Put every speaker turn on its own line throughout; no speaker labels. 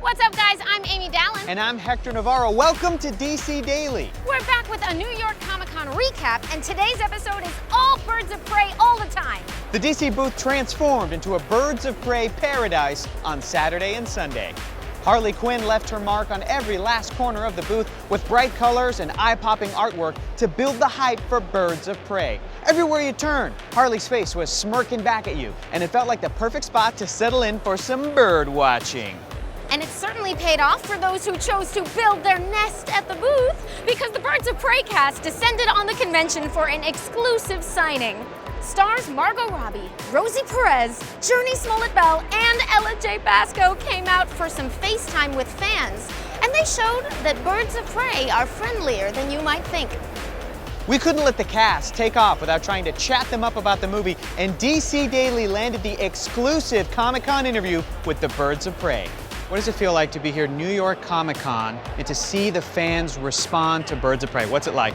What's up, guys? I'm Amy Dallin.
And I'm Hector Navarro. Welcome to DC Daily.
We're back with a New York Comic Con recap, and today's episode is all birds of prey all the time.
The DC booth transformed into a birds of prey paradise on Saturday and Sunday. Harley Quinn left her mark on every last corner of the booth with bright colors and eye-popping artwork to build the hype for birds of prey. Everywhere you turn, Harley's face was smirking back at you, and it felt like the perfect spot to settle in for some bird watching.
And it certainly paid off for those who chose to build their nest at the booth, because the Birds of Prey cast descended on the convention for an exclusive signing. Stars Margot Robbie, Rosie Perez, Jurnee Smollett-Bell, and Basco came out for some FaceTime with fans, and they showed that birds of prey are friendlier than you might think.
We couldn't let the cast take off without trying to chat them up about the movie, and DC Daily landed the exclusive Comic-Con interview with the Birds of Prey. What does it feel like to be here at New York Comic Con and to see the fans respond to Birds of Prey? What's it like?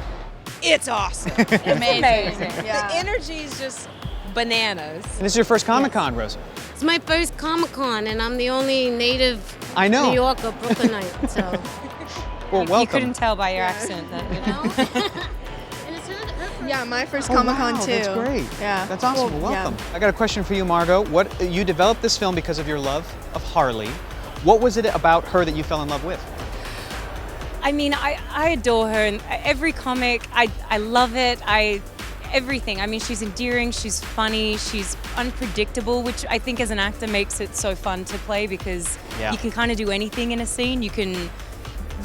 It's awesome.
Amazing.
Yeah. The energy is just bananas.
And this is your first Comic Con, Rosie.
It's my first Comic Con, and I'm the only native
I know.
New Yorker, Brooklynite. So
Well, welcome.
You couldn't tell by your accent.
Yeah, my first Comic Con too.
That's great.
Yeah.
That's awesome. Well, welcome.
Yeah.
I got a question for you, Margot. You developed this film because of your love of Harley. What was it about her that you fell in love with?
I mean, I adore her, and every comic, I love it. Everything. I mean, she's endearing, she's funny, she's unpredictable, which I think as an actor makes it so fun to play, because you can kind of do anything in a scene. You can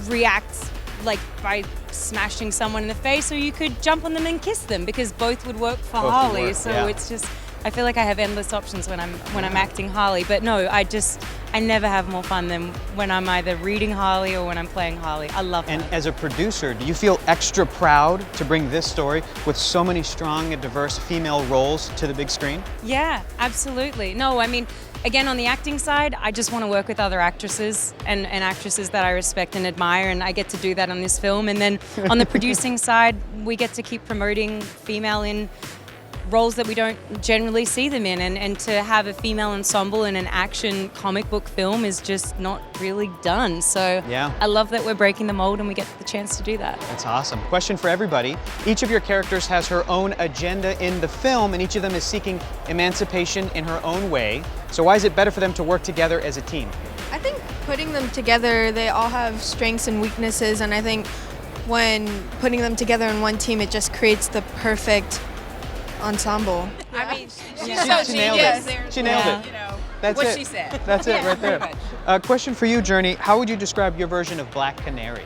react like by smashing someone in the face, or you could jump on them and kiss them, because both would work for Harley. So it's just, I feel like I have endless options when I'm acting Harley. But no, I never have more fun than when I'm either reading Harley or when I'm playing Harley. I love
And
her.
as a producer, do you feel extra proud to bring this story with so many strong and diverse female roles to the big screen?
Yeah, absolutely. No, I mean, again, on the acting side, I just want to work with other actresses and actresses that I respect and admire, and I get to do that on this film. And then on the producing side, we get to keep promoting female in roles that we don't generally see them in, and to have a female ensemble in an action comic book film is just not really done. So I love that we're breaking the mold and we get the chance to do that.
That's awesome. Question for everybody. Each of your characters has her own agenda in the film, and each of them is seeking emancipation in her own way. So why is it better for them to work together as a team?
I think putting them together, they all have strengths and weaknesses, and I think when putting them together in one team, it just creates the perfect ensemble.
I mean, she's
She
so
nailed
genius.
it. She nailed it.
You know,
That's
what
it.
she said.
That's it right there. Question for you, Jurnee. How would you describe your version of Black Canary?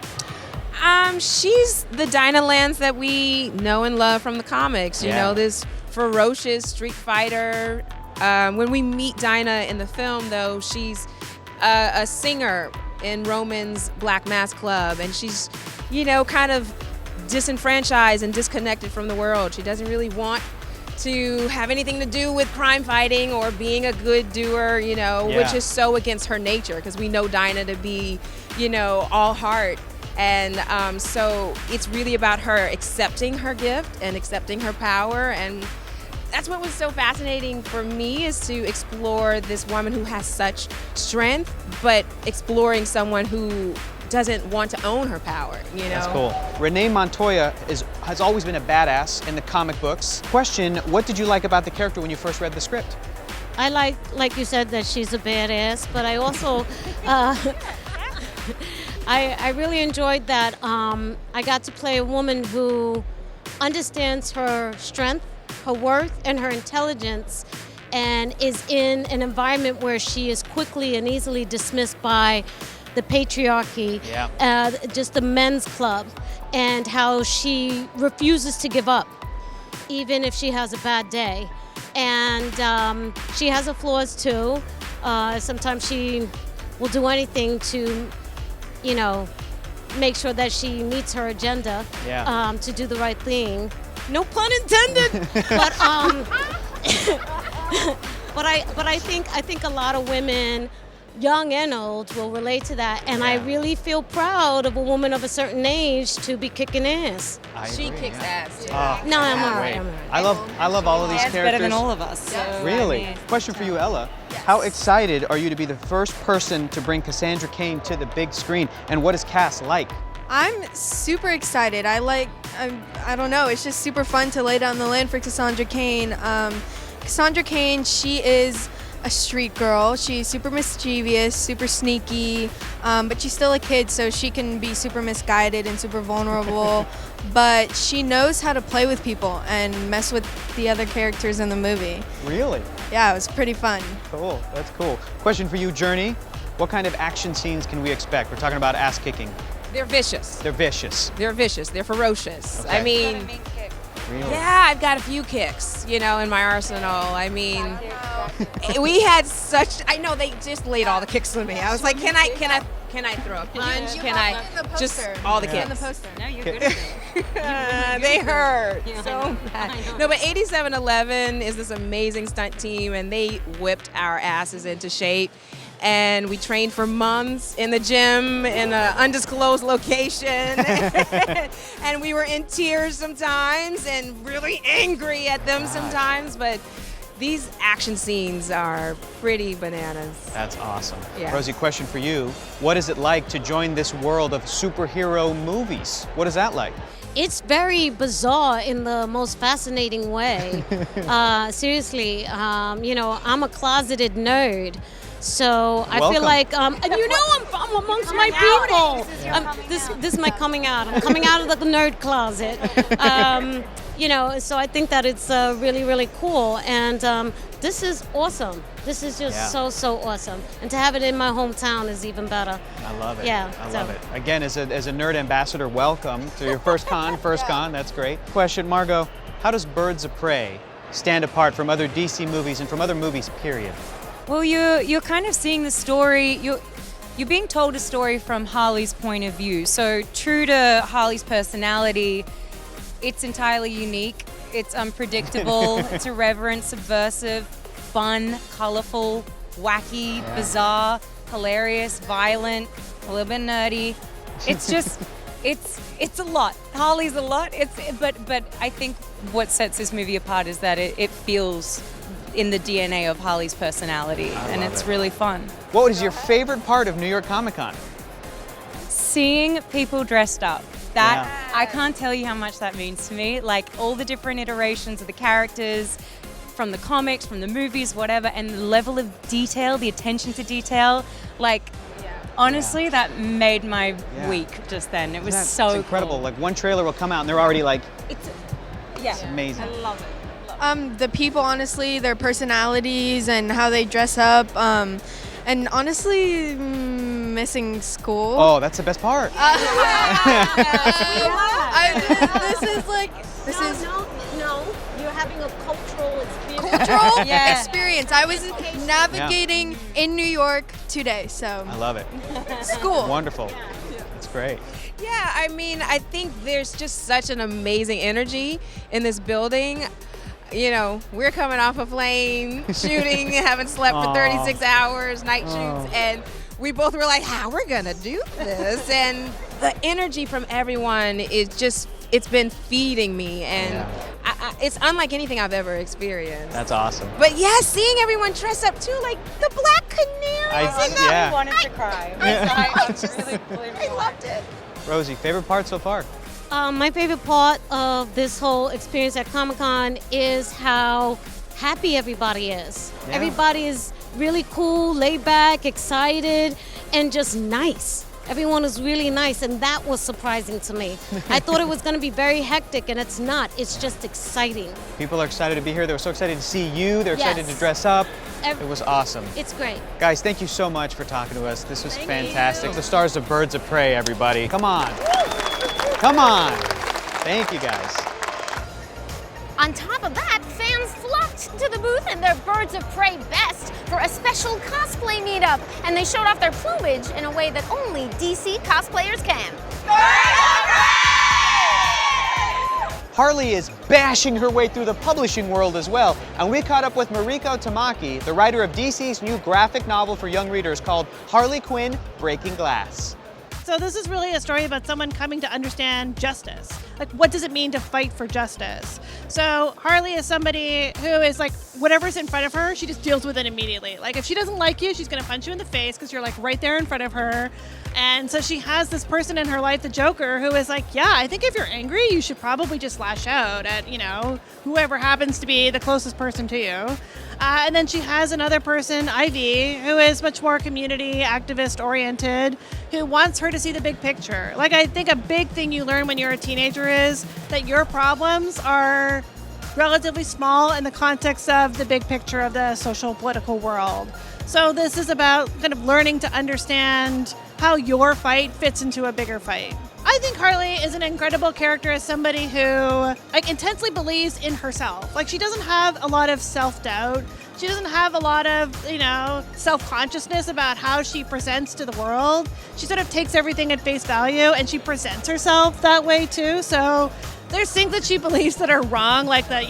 She's the Dinah Lance that we know and love from the comics. You know, this ferocious street fighter. When we meet Dinah in the film, though, she's a singer in Roman's Black Mass Club, and she's, you know, kind of disenfranchised and disconnected from the world. She doesn't really want to have anything to do with crime fighting or being a good doer, you know, which is so against her nature, because we know Dinah to be, you know, all heart. And so it's really about her accepting her gift and accepting her power. And that's what was so fascinating for me, is to explore this woman who has such strength, but exploring someone who doesn't want to own her power, you know?
That's cool. Renee Montoya has always been a badass in the comic books. Question, what did you like about the character when you first read the script?
I like you said, that she's a badass, but I also I really enjoyed that I got to play a woman who understands her strength, her worth, and her intelligence, and is in an environment where she is quickly and easily dismissed by the patriarchy, just the men's club, and how she refuses to give up, even if she has a bad day. And she has her flaws too. Sometimes she will do anything to, you know, make sure that she meets her agenda, to do the right thing. No pun intended. But I think a lot of women young and old will relate to that. And I really feel proud of a woman of a certain age to be kicking ass.
She
agree,
kicks ass too.
No, I'm all right.
Wait.
I'm all right.
I love all of these
Dad's
characters.
better than all of us. So,
Really?
I mean,
Question for you, Ella. How excited are you to be the first person to bring Cassandra Cain to the big screen? And what is Cass like?
I'm super excited. I don't know, it's just super fun to lay down the land for Cassandra Cain. Cassandra Cain, she is a street girl. She's super mischievous, super sneaky, but she's still a kid, so she can be super misguided and super vulnerable. But she knows how to play with people and mess with the other characters in the movie.
Really?
Yeah, it was pretty fun.
Cool. That's cool. Question for you, Jurnee. What kind of action scenes can we expect? We're talking about ass kicking.
They're vicious.
They're vicious.
They're vicious. They're ferocious.
Okay.
I mean,
Really?
yeah, I've got a few kicks, in my arsenal. I mean, we had such. I know they just laid all the kicks on me. I was like, can I throw a punch? Can I just all the kicks?
In the poster.
no, you're good at it.
They hurt so bad. No, but 8711 is this amazing stunt team, and they whipped our asses into shape. And we trained for months in the gym in an undisclosed location. And we were in tears sometimes and really angry at them sometimes. But these action scenes are pretty bananas.
That's awesome.
Yeah.
Rosie, question for you. What is it like to join this world of superhero movies? What is that like?
It's very bizarre in the most fascinating way. Seriously, I'm a closeted nerd. So I feel
Welcome.
like, and I'm amongst my people. This is my coming out. I'm coming out of the nerd closet. So I think that it's really, really cool. And this is awesome. This is just so awesome. And to have it in my hometown is even better.
I love it.
Yeah,
I
so-
love it. Again, as a nerd ambassador, welcome to your first con. That's great. Question, Margot. How does Birds of Prey stand apart from other DC movies and from other movies, period?
Well, you're kind of seeing the story. You're being told a story from Harley's point of view. So true to Harley's personality, it's entirely unique. It's unpredictable. It's irreverent, subversive, fun, colorful, wacky, bizarre, hilarious, violent, a little bit nerdy. It's just, it's a lot. Harley's a lot. But I think what sets this movie apart is that it feels in the DNA of Harley's personality, and it's really fun.
What is your favorite part of New York Comic Con?
Seeing people dressed up. I can't tell you how much that means to me. Like all the different iterations of the characters, from the comics, from the movies, whatever, and the level of detail, the attention to detail. Like, honestly, that made my week just then. It was so
It's incredible.
cool.
Like one trailer will come out and they're already like,
It's
amazing.
I love it.
The people, honestly, their personalities and how they dress up, and honestly, missing school.
Oh, that's the best part.
No, you're having a cultural experience.
Cultural
Yeah.
experience. I was navigating in New York today, so
I love it.
school.
Wonderful. That's great.
Yeah, I mean, I think there's just such an amazing energy in this building. We're coming off a plane, shooting, haven't slept for 36 hours, night shoots, and we both were like, how we're gonna do this? And the energy from everyone is just, it's been feeding me, and it's unlike anything I've ever experienced.
That's awesome.
But yeah, seeing everyone dress up too, like the Black Canaries.
I wanted to cry.
I loved it.
Rosie, favorite part so far?
My favorite part of this whole experience at Comic-Con is how happy everybody is.
Yeah.
Everybody is really cool, laid back, excited, and just nice. Everyone is really nice, and that was surprising to me. I thought it was going to be very hectic, and it's not. It's just exciting.
People are excited to be here. They were so excited to see you. They're excited
Yes.
to dress up. It was awesome.
It's great.
Guys, thank you so much for talking to us. This was fantastic. The stars of Birds of Prey, everybody. Come on. Come on. Thank you, guys.
On top of that, fans flocked to the booth in their Birds of Prey best for a special cosplay meetup, and they showed off their plumage in a way that only DC cosplayers can.
Harley is bashing her way through the publishing world as well, and we caught up with Mariko Tamaki, the writer of DC's new graphic novel for young readers called Harley Quinn, Breaking Glass.
So this is really a story about someone coming to understand justice. Like, what does it mean to fight for justice? So Harley is somebody who is like, whatever's in front of her, she just deals with it immediately. Like, if she doesn't like you, she's gonna punch you in the face because you're like right there in front of her. And so she has this person in her life, the Joker, who is like, yeah, I think if you're angry, you should probably just lash out at, whoever happens to be the closest person to you. And then she has another person, Ivy, who is much more community activist oriented, who wants her to see the big picture. Like, I think a big thing you learn when you're a teenager is that your problems are relatively small in the context of the big picture of the social political world. So this is about kind of learning to understand how your fight fits into a bigger fight. I think Harley is an incredible character as somebody who intensely believes in herself. Like, she doesn't have a lot of self-doubt. She doesn't have a lot of, self-consciousness about how she presents to the world. She sort of takes everything at face value, and she presents herself that way too. So there's things that she believes that are wrong, like that,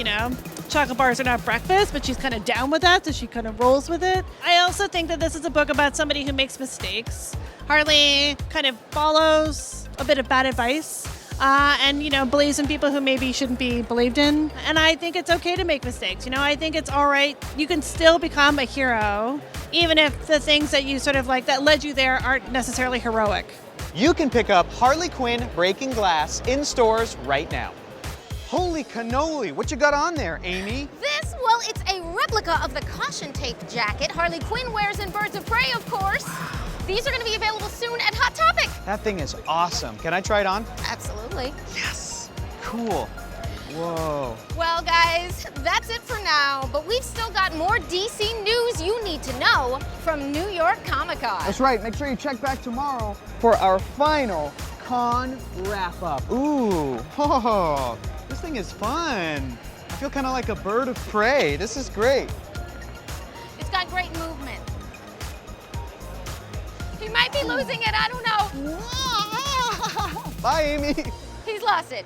chocolate bars are not breakfast, but she's kind of down with that, so she kind of rolls with it. I also think that this is a book about somebody who makes mistakes. Harley kind of follows a bit of bad advice and believes in people who maybe shouldn't be believed in. And I think it's okay to make mistakes. I think it's all right. You can still become a hero, even if the things that you sort of that led you there aren't necessarily heroic.
You can pick up Harley Quinn, Breaking Glass in stores right now. Holy cannoli, what you got on there, Amy?
Well, it's a replica of the caution tape jacket Harley Quinn wears in Birds of Prey, of course. These are going to be available soon at Hot Topic.
That thing is awesome. Can I try it on?
Absolutely.
Yes. Cool. Whoa.
Well, guys, that's it for now, but we've still got more DC news you need to know from New York Comic Con.
That's right. Make sure you check back tomorrow for our final con wrap-up.
Ooh. Oh, this thing is fun. I feel kind of like a bird of prey. This is great.
It's got great movement. He might be losing it, I don't know.
Bye, Amy.
He's lost it.